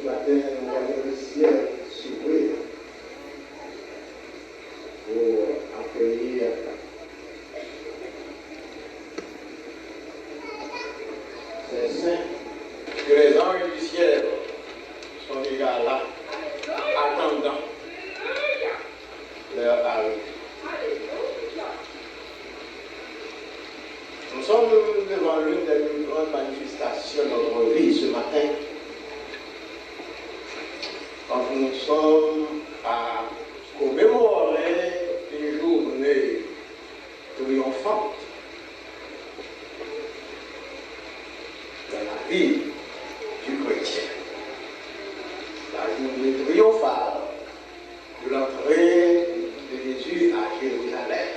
matin, nous voyons le ciel s'ouvrir pour accueillir ces saints, que les anges du ciel sont déjà là, attendant leur arrivée. Nous sommes devant l'une des plus grandes manifestations de notre vie ce matin, quand nous sommes à commémorer une journée triomphante dans la vie du chrétien. La journée triomphale de l'entrée de Jésus à Jérusalem,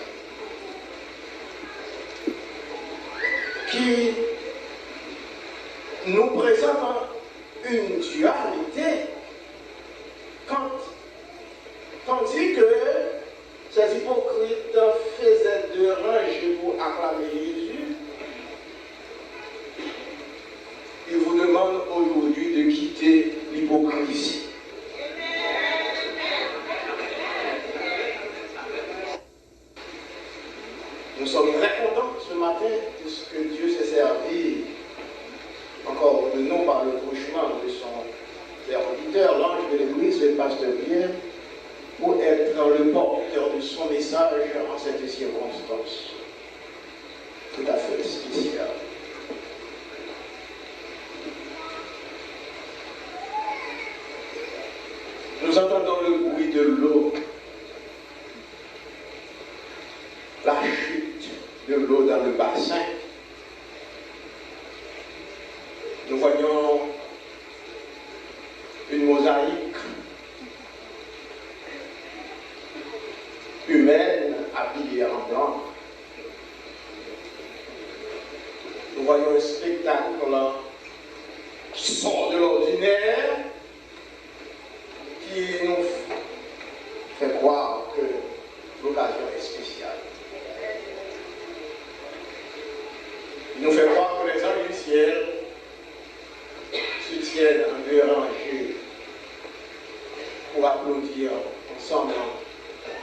qui nous présente une dualité tandis que ces hypocrites faisaient de rangées pour acclamer Jésus. Ils vous demandent aujourd'hui de quitter l'hypocrisie. Nous sommes très contents ce matin puisque Dieu s'est servi encore de nous par le truchement de son serviteur, l'ange de l'Église, le pasteur Pierre, pour être dans le porteur de son message en cette circonstance tout à fait spéciale. Nous entendons le bruit de l'eau, la chute de l'eau dans le bassin. Nous voyons une mosaïque humaine habillée en blanc. Nous voyons un spectacle qui sort de l'ordinaire, qui nous fait croire que l'occasion est spéciale. Il nous fait croire que les anges du ciel se tiennent en deux rangées pour applaudir ensemble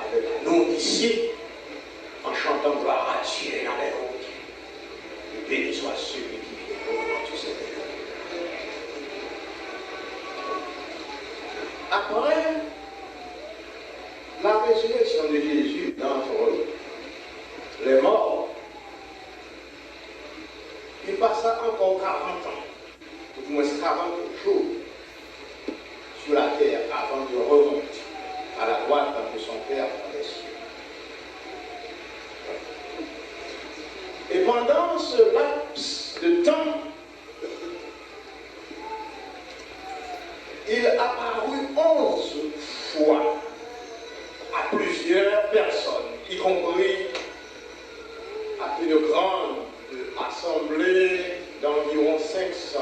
avec nous ici, en chantant gloire à Dieu dans les hautes. Et béni soit celui qui vient au nom de tous ces péchés. Après la résurrection de Jésus d'entre les morts, il passa encore 40 ans, au moins 40 jours, sur la terre avant de remonter à la droite de son Père dans les cieux. Et pendant ce laps de temps, il apparut 11 fois à plusieurs personnes, y compris à une grande assemblée d'environ 500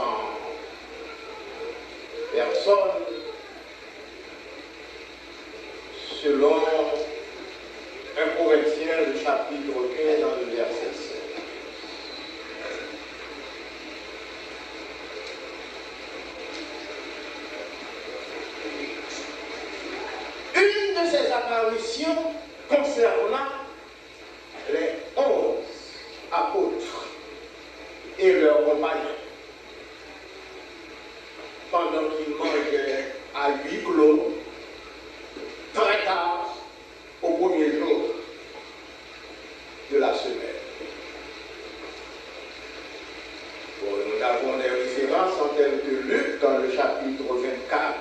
personnes, selon un Corinthiens, le chapitre 15, dans le verset 7. Une de ces apparitions concernant les 11 apôtres et leurs compagnons, pendant qu'ils mangeaient à huis clos, très tard, au premier jour de la semaine. Bon, nous avons des références en termes de Luc dans le chapitre 24,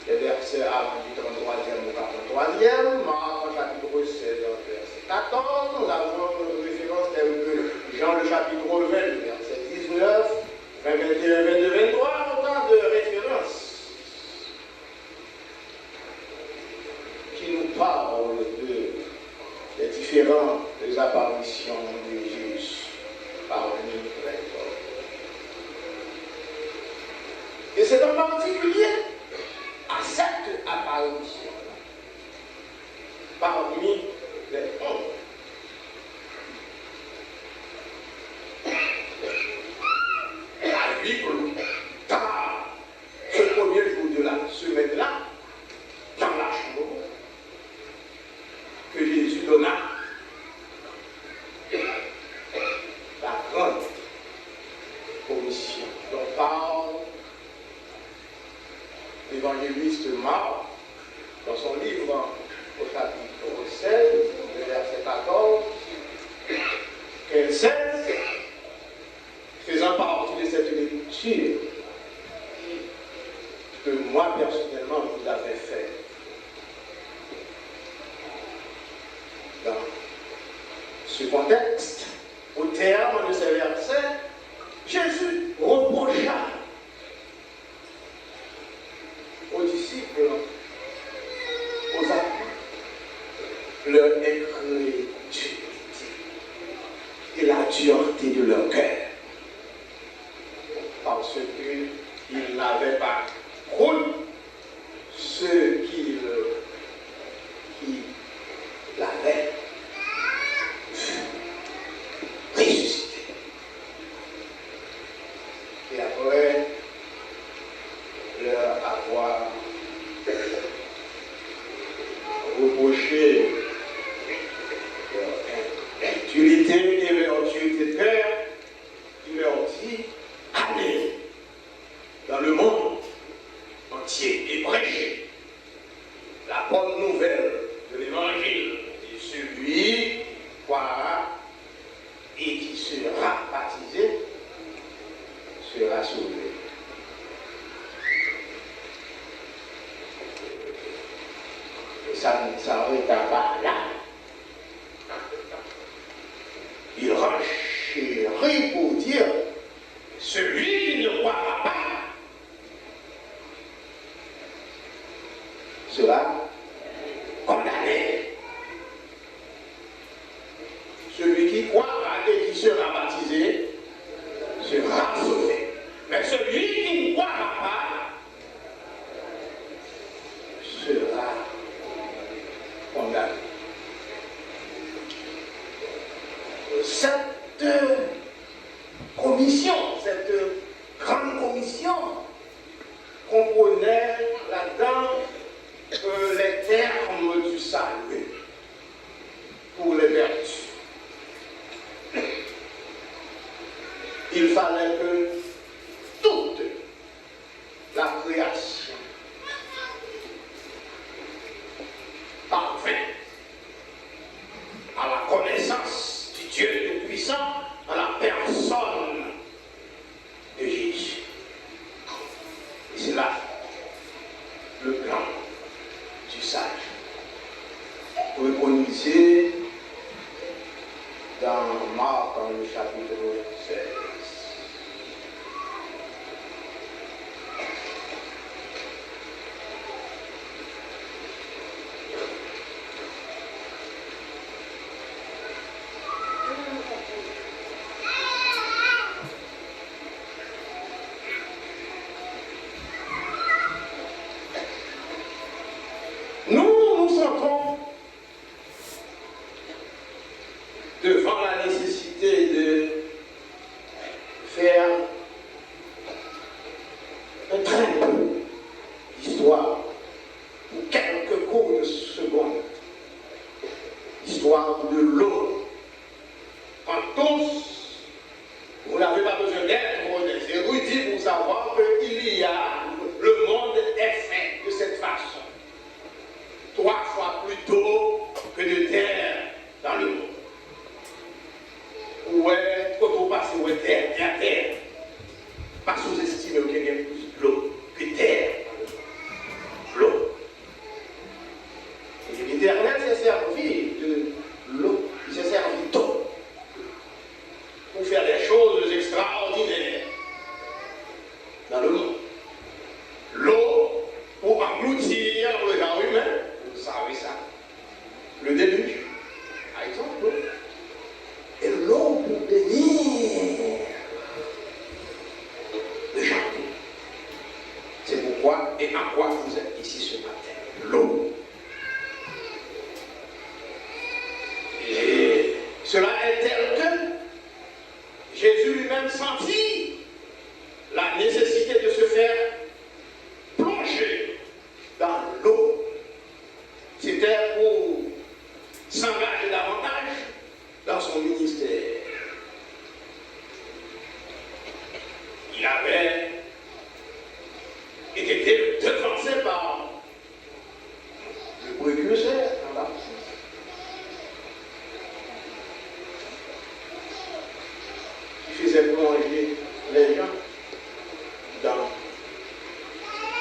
les versets avant du 33e au 43e, Marc au chapitre 16, verset 14, nous avons une référence telle que Jean le chapitre 20, verset 19, 21, 22, 23, autant de références qui nous parlent des différentes apparitions de Jésus parmi les hommes. Et c'est en particulier à cette apparition parmi les hommes à huis clos, tard, se l'évangéliste Marc, dans son livre au chapitre 16, le verset 14, et 16, faisant partie de cette lecture que moi personnellement vous avez fait. Dans ce contexte, au terme de ces versets, Jésus reprocha aux disciples, aux apôtres, leur incrédulité et la dureté de leur cœur. Parce qu'ils n'avaient pas cru ce qu'il l'avait ressuscité. Et après leur avoir reproché leur incrédulité et leur dureté de cœur, il leur dit: allez dans le monde entier et prêchez la bonne nouvelle de l'évangile, et celui qui croira et qui sera baptisé sera sauvé. Et ça ne s'arrête pas là. Il renchérit pour dire: celui qui ne croira pas sera condamné. Celui qui croira et qui sera baptisé sera sauvé. Mais celui qui ne croira pas sera condamné. Cette commission, cette grande commission, comprenait là-dedans les termes du salut pour les vertus. Il fallait que toute la création parvint à la connaissance du Dieu Tout-Puissant dans la personne de Jésus. Et c'est là le plan du salut. Vous reconnaissez dans Marc, dans le chapitre 16. Nous sentons devant la nécessité de faire un très peu d'histoire pour quelques courtes secondes. L'histoire de l'eau. Quand tous, vous n'avez pas besoin d'être des érudits pour savoir le monde est fait de cette façon. 3 fois plus d'eau que de terre dans le monde. Ouais, quand on passe où est terre, il y a terre. Pas sous-estimer qu'il y a plus d'eau que terre. L'eau. Et l'Éternel s'est servi de l'eau, il s'est servi d'eau pour faire des choses extraordinaires dans le monde. L'eau pour engloutir le genre humain, vous savez ça. Le déluge, par exemple, et l'eau pour bénir le jardin. C'est pourquoi et en quoi vous êtes ici ce matin. L'eau. Et cela est tel que Jésus lui-même sentit la nécessité de se faire plonger dans l'eau. C'était pour s'engager davantage dans son ministère. Il avait été devant ses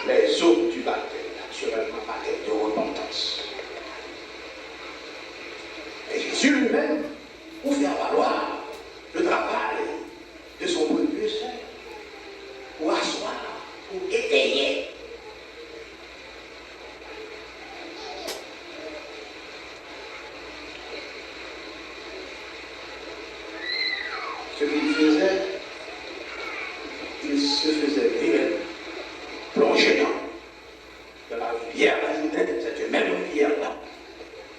les eaux du baptême, naturellement baptême de repentance. Et Jésus lui-même, pour faire valoir le travail de son précurseur, pour asseoir, pour étayer. Ce qu'il faisait, il se faisait réel, plonger dans la rivière Jourdain, cette même rivière-là,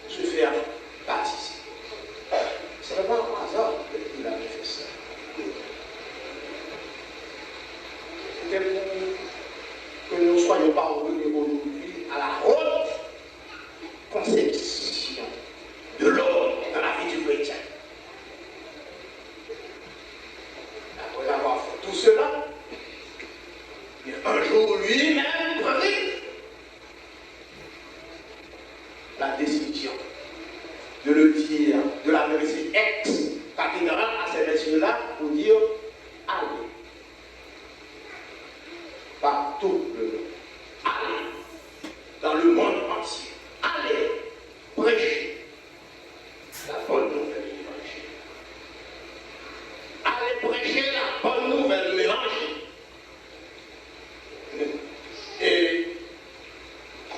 se faire baptiser. C'est vraiment un hasard qu'il avait fait ça. C'était pour que nous ne soyons pas revenus aujourd'hui à la haute conception de l'homme dans la vie du chrétien. Après avoir fait tout cela, un jour lui-même prit la décision de le dire, de l'adresser ex-catégoral à ces messieurs-là pour dire allez, partout le monde, allez, dans le monde entier, allez, prêcher la bonne nouvelle de l'évangile. Allez prêcher la bonne nouvelle de l'évangile. Et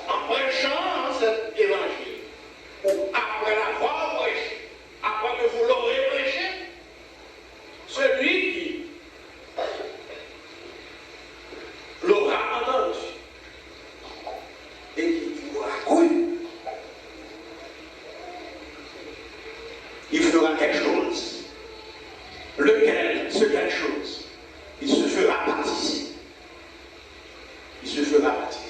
en prêchant cet évangile, ou après l'avoir prêché, après que vous l'aurez prêché, celui qui l'aura entendu et qui aura cru, il fera quelque chose. Lequel, ce quelque chose, il se fera baptiser. Il se fera baptiser.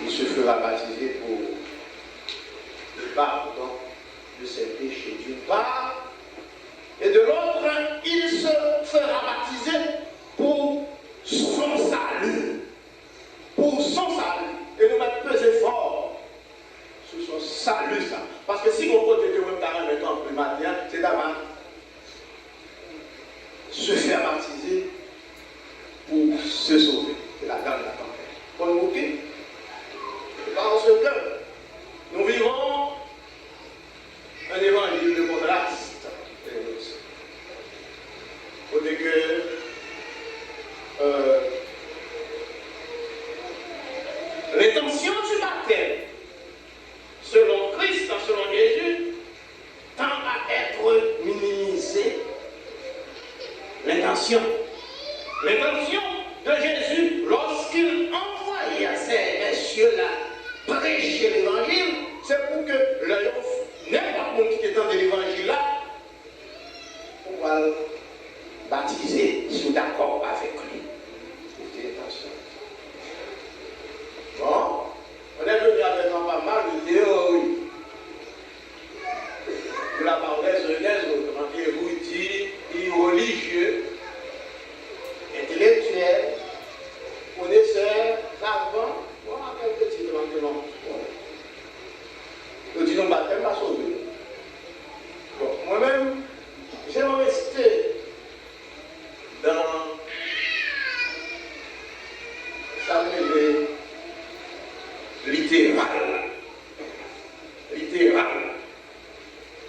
Il se fera baptiser pour le pardon de ses péchés d'une part, et de l'autre, il se fera baptiser pour son salut. Pour son salut. Et nous mettre peu efforts sur son salut, ça. Parce que si on côté que même parents mettons en primaire, c'est d'abord se faire baptiser pour se sauver. C'est la gamme de la tempête. Pour nous occuper. Parce que nous vivons un évangile de contraste. Côté que l'intention du baptême, selon Christ, selon Jésus, tend à être minimisée. L'intention de Jésus, lorsqu'il envoyait ces messieurs-là prêcher l'évangile, c'est pour que n'importe qui est dans l'évangile-là, on va baptiser sous d'accord avec lui. C'était l'intention. Bon, on est venu avec pas mal de théories. De la part des autres, érudits, religieux, intellectuels, connaisseurs, savants. On a quelques titres maintenant. Nous disons baptême à sauver. Bon, moi-même, j'aimerais rester dans ça me littéral,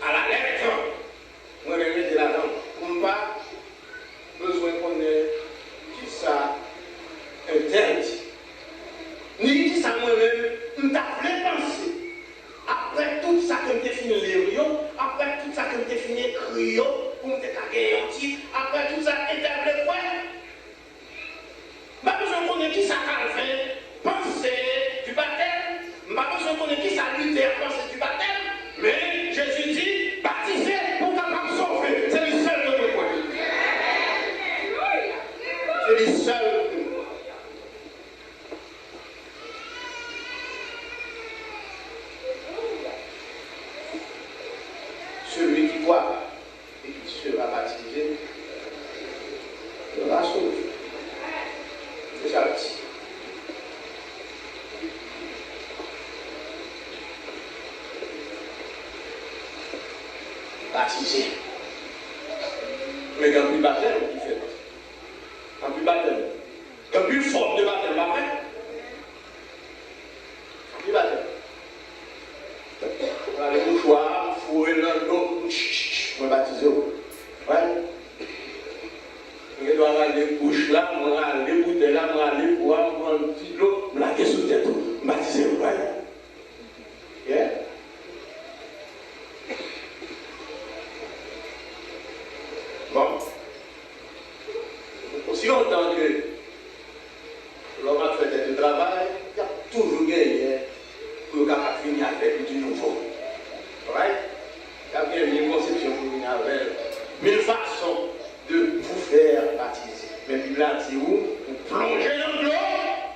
à la lettre, moi je vais dire là-dedans, on n'a pas besoin qu'on ait qui ça interdit, ni qui ça moi-même, on t'a fait penser, après tout ça que je fini les après tout ça que je fini écrire, pour me gagner un titre, après tout ça interpréter quoi, pas besoin qu'on ait qui ça Calvin penser du baptême, pas besoin qu'on ait qui ça Luther penser du baptême, mais Jésus dit baptiser pour capable sauver. C'est le seul que nous voyons. C'est le seul que nous voyons. Celui qui boit et qui sera baptisé baptisé. Mais quand plus baptême, qui fait quand plus baptême. Quand plus forme de baptême, pas vrai? Quand plus baptême. On a les mouchoirs, fouiller dans l'eau, on va baptiser. Ouais. On doit aller bouche là, on va aller bouteille là, on va aller boire, on va aller petit l'eau, on va aller sous tête, baptiser. Ouais. Yeah. Bon. Aussi longtemps que l'homme a fait du travail, il y a toujours gagné pour qu'il finisse avec du nouveau. Right? Il y a bien une conception pour finir avec 1000 façons de vous faire baptiser. Mais la Bible a dit où? Vous plongez dans l'eau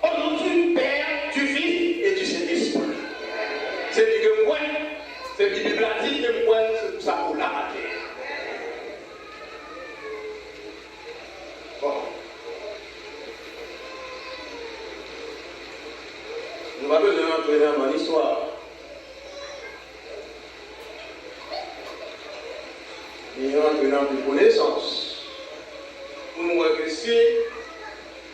au nom du Père, du Fils et du Saint-Esprit. C'est dit que moi, c'est la Bible a dit que moi, c'est pour ça pour la mater. Bon. Nous n'avons pas besoin d'entrer dans mon histoire. Nous avons dans de connaissances. Pour nous voir que si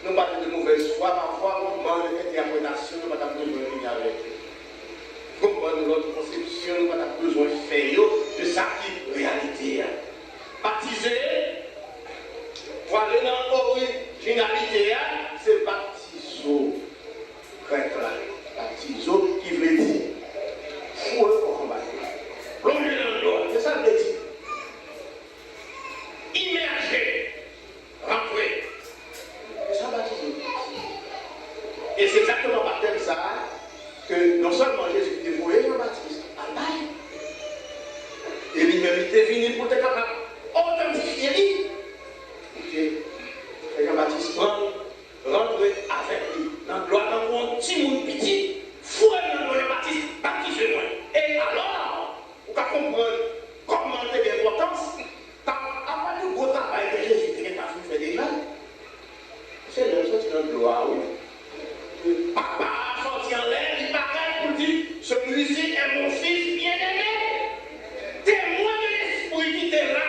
nous parlons de mauvaise foi, parfois on demande l'interprétation, nous n'avons pas besoin de venir avec eux. Comprendre notre conception, nous n'avons pas besoin de faire de ça qui est réalité. Baptiser, pour aller dans l'originalité, c'est baptiso. Grec là. Baptiso qui veut dire fouet pour combattre. Plonger dans l'eau, c'est ça que veut dire. Immerger, rentrer. C'est ça baptiser. Et c'est exactement par thème ça que non seulement Jésus était voué Jean-Baptiste, et lui-même était venu pour être capable d'authentifier. Et Jean-Baptiste rentrer avec lui dans l'eau, dans un petit monde petit, fouet dans l'eau Jean-Baptiste, baptisez-moi. Et alors, vous pouvez comprendre comment c'est l'importance. Après le gros travail que Jésus fait déjà, c'est le sorti dans l'eau, oui. Papa sorti en l'air, il paraît pour dire celui-ci est mon fils bien-aimé. Témoin de l'esprit qui était là.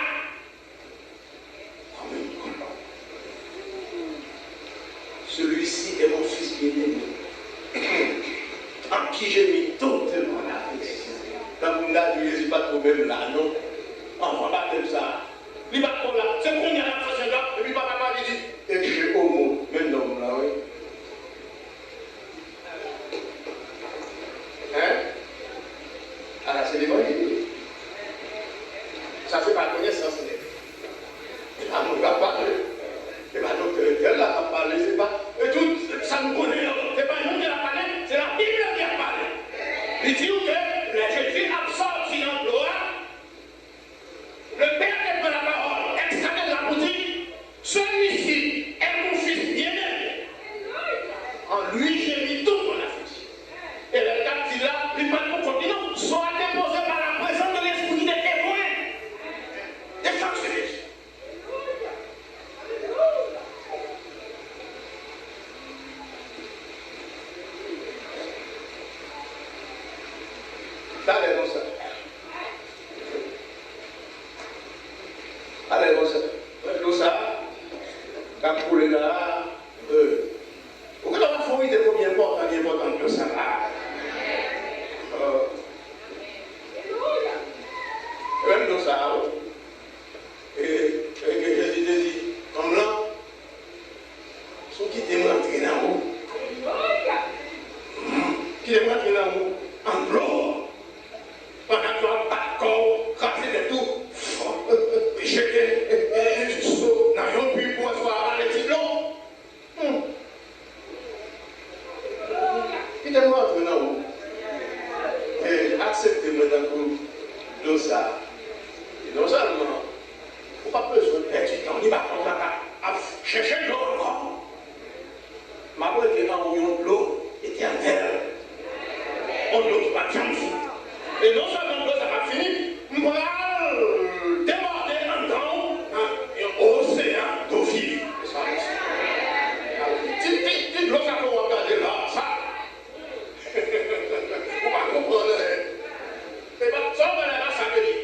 Celui-ci est mon fils bien-aimé. En qui j'ai mis toute mon affection. Quand vous m'avez dit, Jésus n'est pas trop même là, non? On va battre ça. Il va pas là. C'est qu'on y a la façon là, et puis papa m'a dit, et j'ai homo, maintenant là, oui. Hein? Alors c'est l'évangile. Ça c'est pas connaissance. C'est pas mon gars parler. C'est pas notre tel là qui a parlé, c'est pas. Et tout, ça nous connaît. C'est pas nous qui a parlé, c'est la Bible qui a parlé. Il dit que Jésus a sorti dans l'eau. Le Père qui prend la parole, extrait de la boutique, celui-ci est mon fils bien-aimé. En lui, j'ai mis toute mon affection. Et le gars qui là, il parle pour continuer, soit déposé par la présence de l'esprit des témoins. Des sanctuaires. Ça, c'est comme ça. Allez, bon, ça, quand vous voulez là, vous pouvez avoir une idée combien important que ça là. Même dans ça, et Jésus dit, comme là, ceux qui t'aiment rentrer dans vous, qui t'aiment rentrer dans vous, en l'eau, pendant que tu n'as pas de corps, crasé de tout, jeter dans un puits pour asseoir les petits blancs. Qui t'aime rentrer dans vous, et acceptez-moi dans ça. Et non seulement, il n'y a pas besoin de perdre du temps, il n'y a pas à chercher de l'eau encore. Ma voix était dans l'eau éternelle. On n'ose pas de et non seulement l'eau, ça va finir, on va déborder en temps un océan d'eau vive. C'est ça. Si l'eau, ça peut regarder là, ça. Vous ne comprendre. C'est pas ça, on va là, ça veut dire.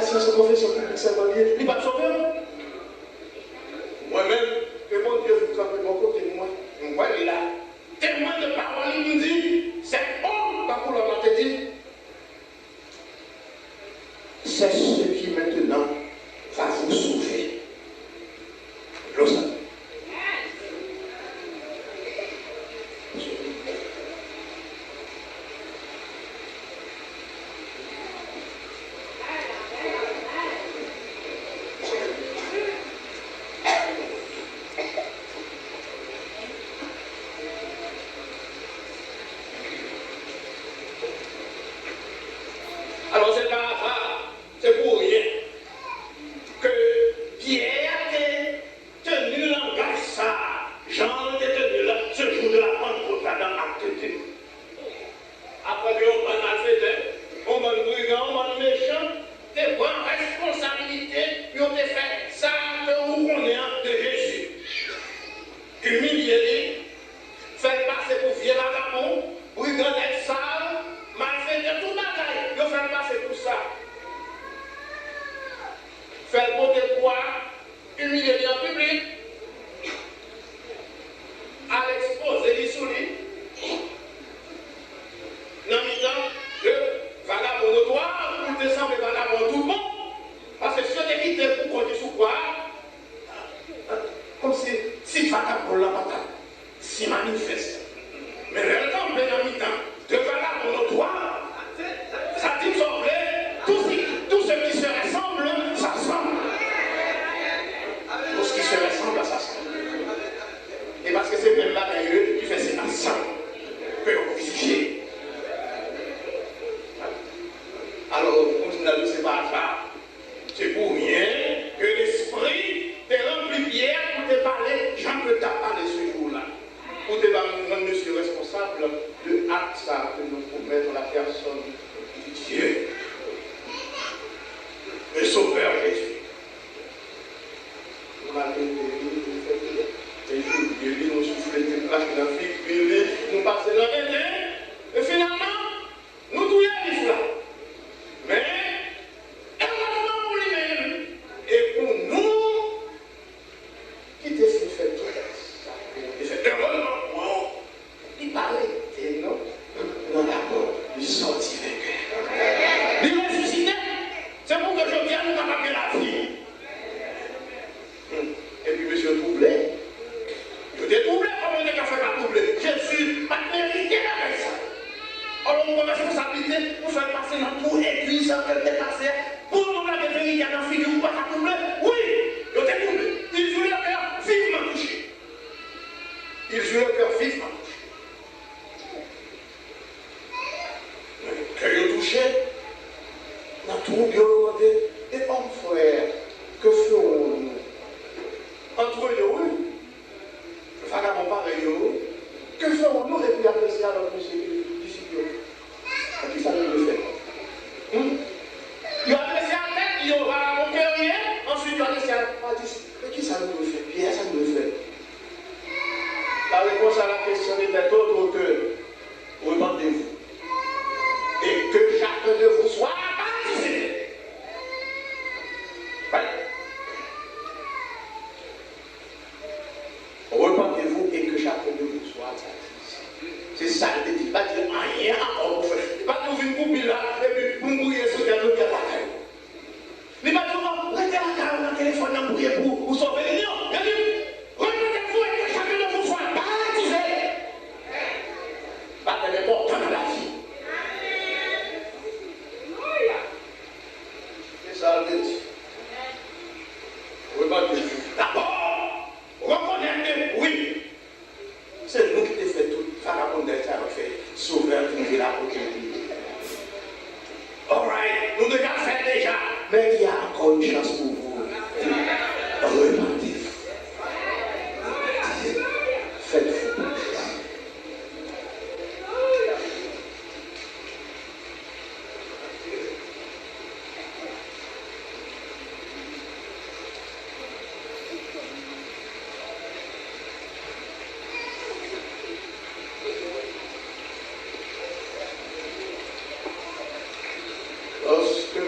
prédication, sa confession publique, c'est pas lié. Il va sauver. Moi-même, que mon Dieu vous trempe de mon côté, moi, il est là. Tellement de paroles, il nous dit, c'est homme, pas pour l'homme, te dit. C'est ce qui maintenant va vous sauver. L'autre.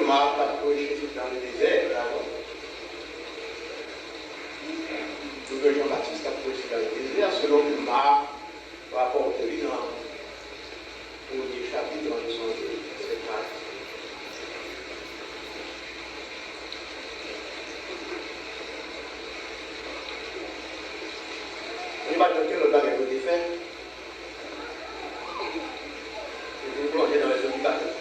Marc approche, etc. dans le désert, d'abord. Tout que Jean-Baptiste a prêché dans le désert, selon que Marc rapporte lui dans le premier chapitre de son verset 4. On va dire que le bagage est fait. Et vous plongez dans les obligations.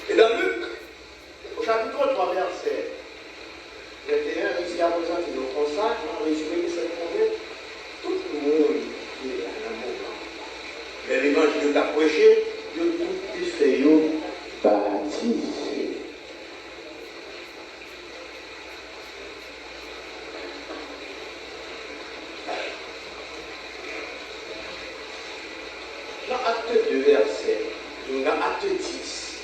Et dans Luc, au chapitre 3, verset 21, ici à présent, qui nous consacre, en résumé de cette conduite, tout le monde qui est à l'amour. Mais l'évangile t'a prêché, de tout est fait baptisé. Dans acte 2, verset, dans acte 10,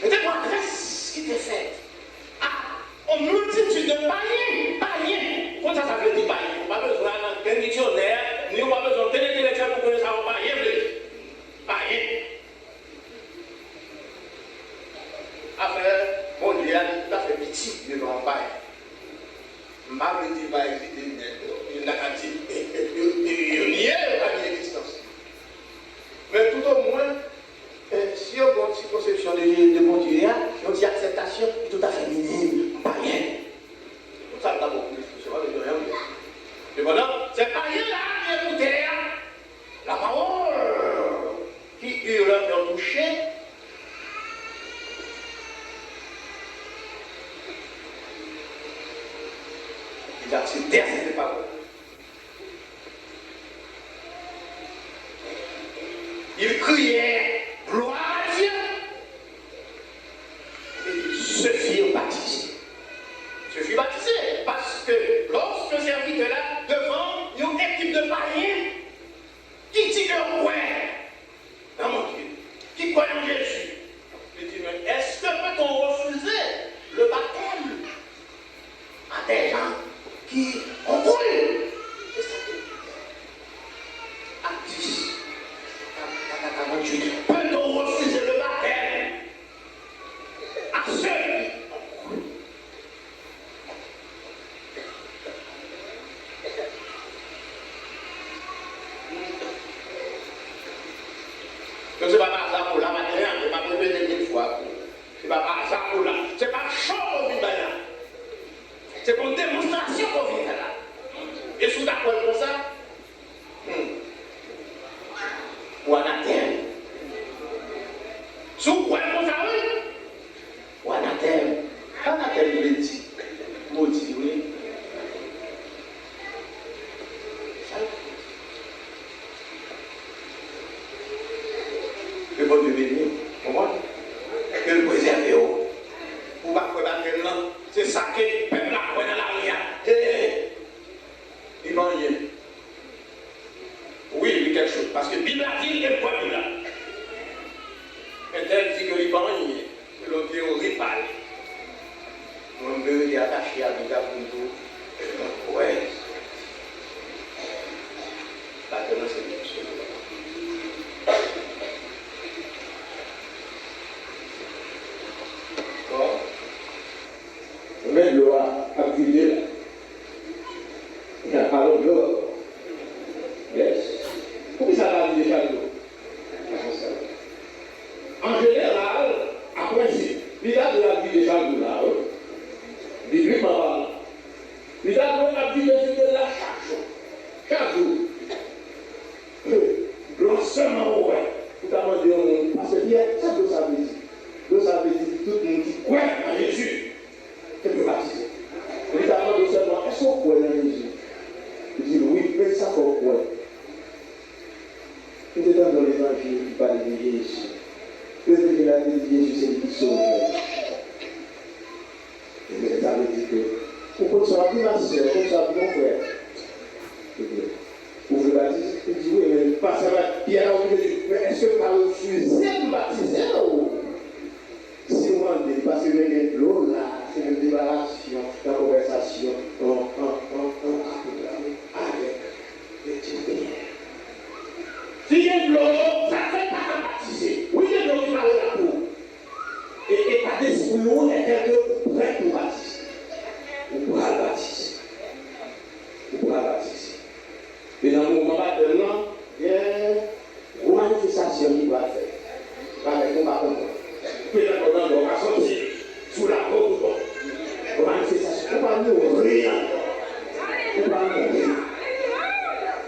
c'était quoi grâce qui était faite en multitude de païens. Quand ça veut dire païens, on n'a pas besoin d'un dictionnaire, ni on n'a pas besoin d'un intellectuel pour connaître ça en païen. Païen. Après, mon Dieu a dit tout à fait petit devant païen. Je ne dis pas exister, il n'a qu'à dire, il n'y a pas d'existence. Mais tout au moins, si on a une conception de mon Dieu, on dit acceptation tout à fait minime, païen. Tout ça, d'abord, je ne sais pas de rien. Mais voilà, c'est païen là qui écoutait la parole qui eut leur cœur touché. Ils acceptèrent cette parole. Ils criaient gloire à Dieu. Et ils se firent baptiser. Se firent baptiser parce que lorsque serviteur là, devant une équipe de païens qui dit que ouais, dans mon Dieu, qui croit en Jésus, il dit mais est-ce que peut-on refuser le baptême à des gens qui ont cru? C'est ça. Actus. Peut-on refuser le baptême à ceux qui ont cru? Donc c'est pas par hasard pour la matière, c'est pas pour répéter mille fois. C'est pas par hasard pour là. C'est pas chaud qu'on vit là. C'est pour une démonstration qu'on vit là. Et sous d'accord pour ça? Ou anathème. Sous quoi pour ça, oui? Ou anathème. Anathème, il est dit. Maudit, oui. Le bon Dieu béni. Comment? Que le préserver. Ou pas quoi battre là. C'est ça que le peuple a dans l'arrière. Il va rien. Oui, il dit quelque chose. Parce que la Bible a dit qu'il est quoi là. Et elle dit que il va rien. Que l'on théorie parle. On veut y attacher à Bida pour ouais. Maintenant, c'est bien sûr. Mais l'eau a accusé. Alors, l'eau. Yes. Pourquoi ça va déjà l'eau? En général, à principe, il a de la vie déjà l'eau là. Bibliquement, il a de la vie de la chaque jour. Grossement, ouais. Tout à l'heure, parce que ça veut ça veut dire. Ça veut dire tout le monde dit quoi en Jésus. C'est plus baptisé. Il a demandé seulement, est-ce qu'on croit en Jésus? Il dit oui, mais ça qu'on croit. Il était dans l'évangile, il parlait de Jésus. Le Jésus a dit Jésus, c'est lui qui sauve. Et ça veut dire que, pour qu'on soit plus ma soeur, qu'on soit plus mon frère, vous voulez baptiser? Il dit oui, mais pas ça va Pierre, mais est-ce que tu as refusé de baptiser? Si moi, parce que le l'eau là, c'est une débarration, la conversation avec les Tibéens. Si il y a de l'eau, ça ne fait pas baptiser. Oui, il y a de l'eau qui parle de la peau. Et pas d'esprit, nous, est que prêt pour baptiser. Vous pourrez baptiser. Vous pourrez baptiser. Et dans le moment maintenant, il y a une manifestation qui doit faire. Avec mon papa. Puis là, on va sortir sous la peau. Une manifestation. On va mourir. On va mourir.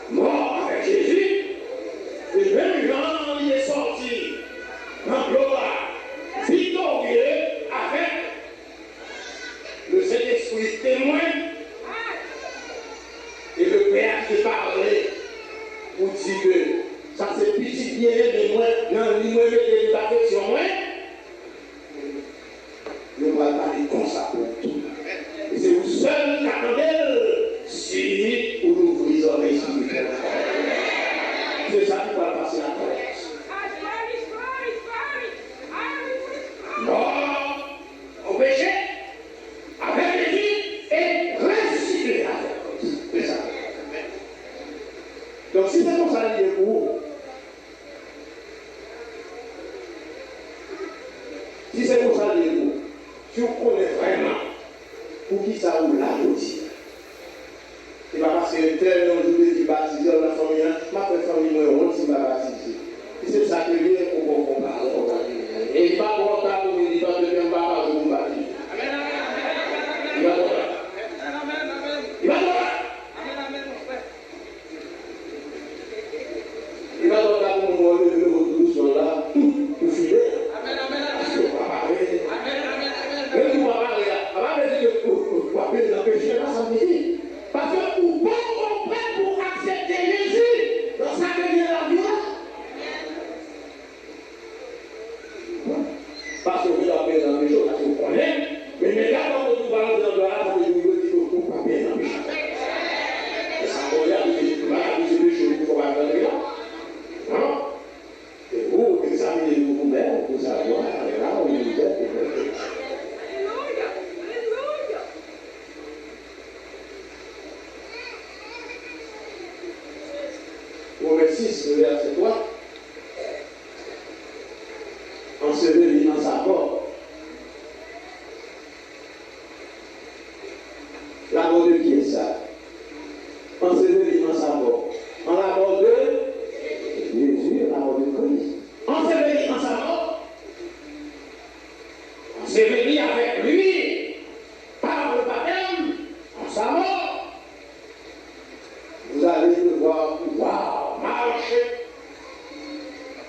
Mort avec Jésus. Et même quand il est sorti en gloire, victorieux avec le Saint-Esprit témoin et le Père qui parlait pour dire que ça c'est petit bien, mais moi, non, il me met une affection, moi. Je ne vais pas parler comme ça pour tout. Et c'est vous seul qui attendez si vous l'ouvrez les oreilles spirituelles. C'est ça qui va passer à travers. Mort au péché, avec Jésus et ressuscité avec Christ. C'est ça. Donc si c'est comme ça, il est pour vous. Si c'est comme ça, il est pour vous. Si vous connaissez vraiment pour qui ça vous l'a aussi. C'est pas parce que tel nom je dis baptiser dans la famille, ma famille moi on dit baptiser. C'est ça que lui est pour qu'on parle. Et il va voir ça pour il va devenir papa pour baptiser. Amen amen. Il va voir. Amen amen. Il va voir. Amen amen mon frère. Il va voir pour moi le nouveau là pour filer. Amen amen amen. Amen amen amen. Mais tu vas parler là. Avant de dire que pour appeler dans le péché là ça me dit. Parce que pour bon prêt pour accepter Jésus, dans sa vie de la vie. Parce que vous avez dans les choses, vous connaissez, mais quand vous parlez dans le rap, vous dites que vous ne pouvez pas bien dans les choses. Et ça vous regarde, vous dites que vous des choses qu'il ne faut pas dans les là. Non? Et vous, examinez vous-même pour savoir là où vous êtes. Alléluia! Alléluia! Romains 6, verset 3. Enseveli dans sa mort. La mort de qui est ça? Enseveli dans sa mort. En la mort de Jésus, la mort de Christ. Enseveli dans sa mort. Enseveli avec lui par le baptême en sa mort. Vous allez devoir pouvoir marcher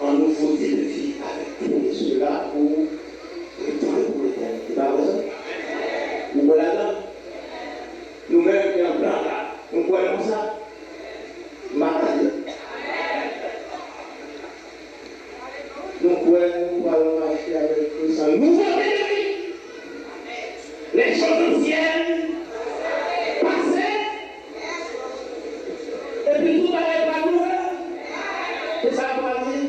en nouveauté de vie avec tous ceux-là pour retourner pour l'éternité. Pas vrai? Vous voyez là? Nous-mêmes qui en plan là, nous voyons ça. Marcher. Nous pouvons marcher avec Christ en nouveauté de vie. Les choses anciennes, passées, et puis tout va être à nous. C'est ça qu'on va dire.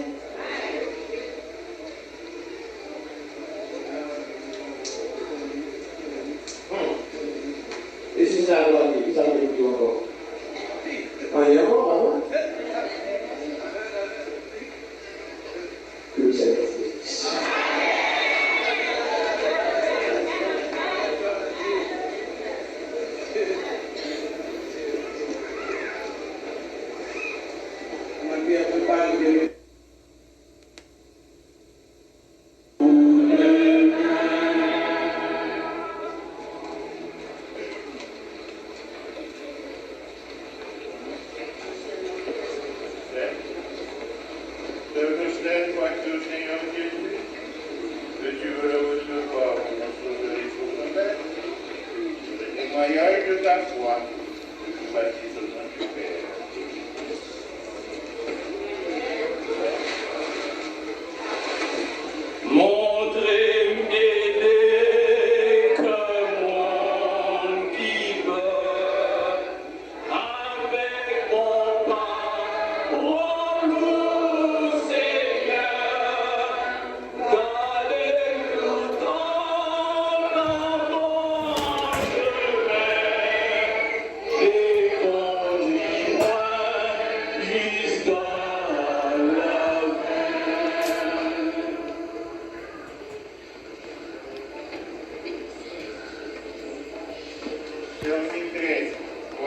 Et si ça doit dire, ça veut dire encore. On y est encore, pardon? Que le Seigneur vous bénisse.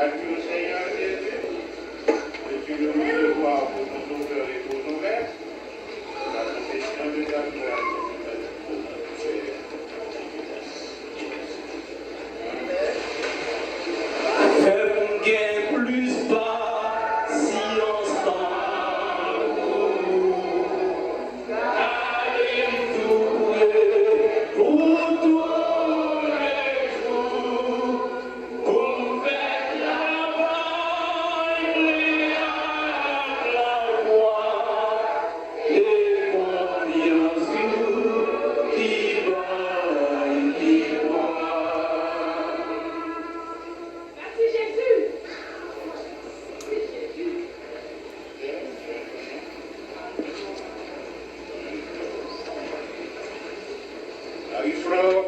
Crois-tu au Seigneur Jésus? Veux-tu le recevoir pour ton sauveur et pour ton maître? La confession de ta foi.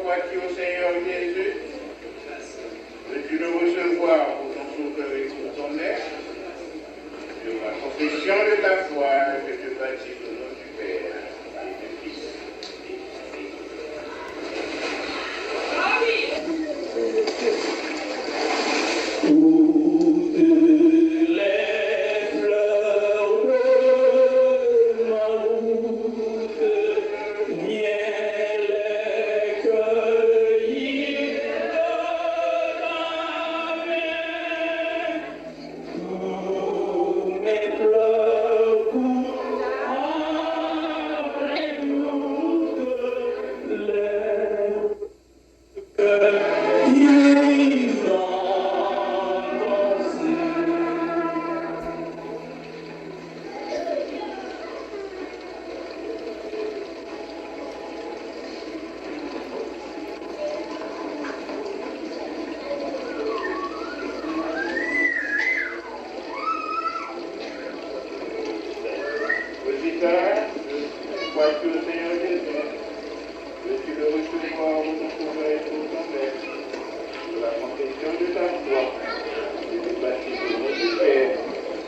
Crois-tu au Seigneur Jésus? Veux-tu le recevoir pour ton sauveur et pour ton maître? Sur la confession de ta foi, je te baptise au nom du Père et du Fils. Crois-tu au Seigneur Jésus? Veux-tu le recevoir pour ton sauveur et pour ton maître? Sur la confession de ta foi, je te baptise au nom du Père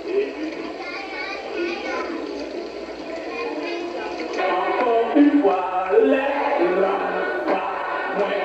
et du Fils. Encore une fois, les larmes, pas moins,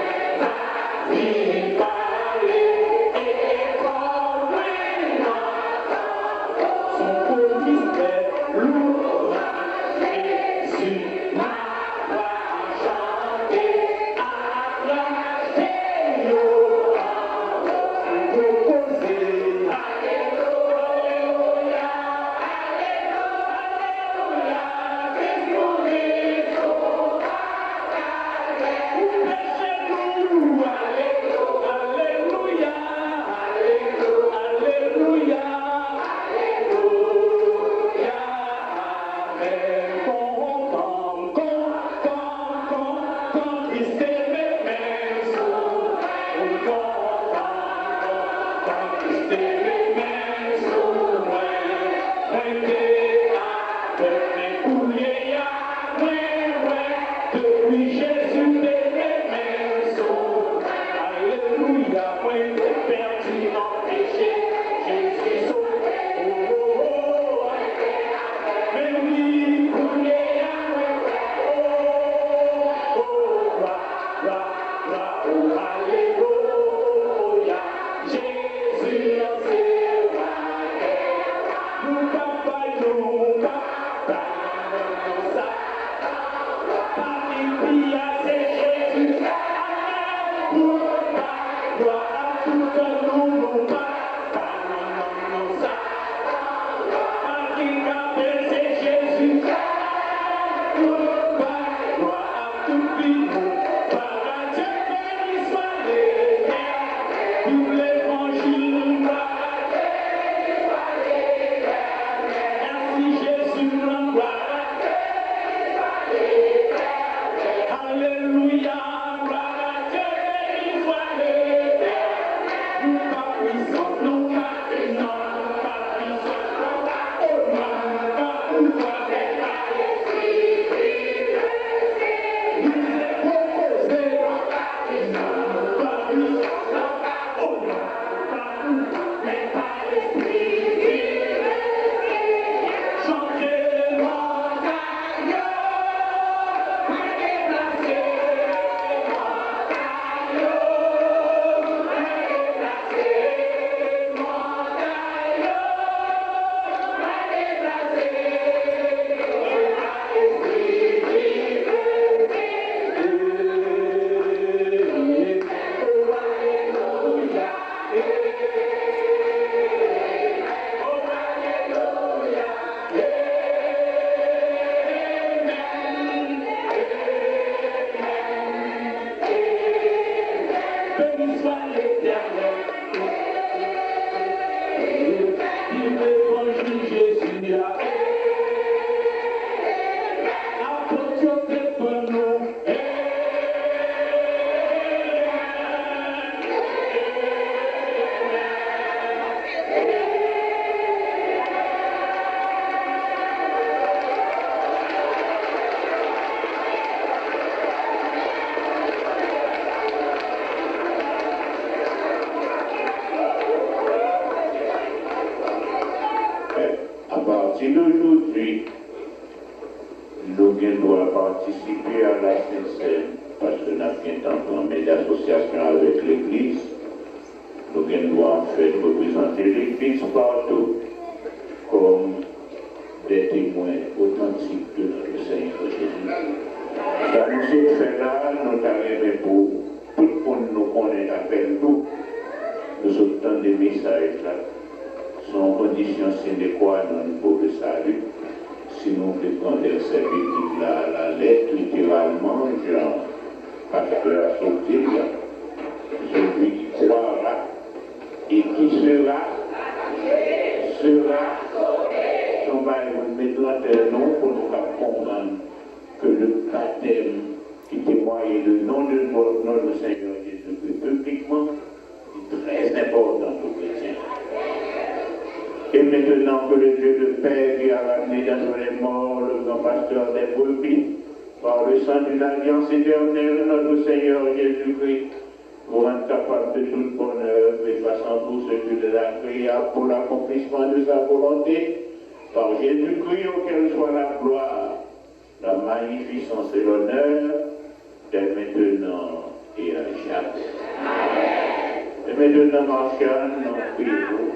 Jésus, doit participer à la Sainte-Seine, parce que nous avons une d'association avec l'Église. Nous doit en fait représenter l'Église partout comme des témoins authentiques de notre Seigneur Jésus. Ça nous fait là, nous avons pour tout le monde nous connaît avec nous. Nous obtenons des messages là, sont conditions sine qua non pour le salut. Si nous voulons prendre cette biblique là, la lettre littéralement, genre, pasteur à sortir, celui qui croira et qui sera, son bail, vous mettons un nom pour nous comprendre que le baptême qui témoigne le nom de notre Seigneur Jésus-Christ publiquement est très important pour les chrétiens. Et maintenant que le Dieu de paix qui a ramené dans les morts le grand pasteur des brebis, par le sang d'une alliance éternelle, notre Seigneur Jésus-Christ, vous rendre capable de toute bonne œuvre et façant tout ce que de la prière pour l'accomplissement de sa volonté, par Jésus-Christ auquel soit la gloire, la magnificence et l'honneur, dès maintenant et à jamais. Et maintenant, marchons, nous prions.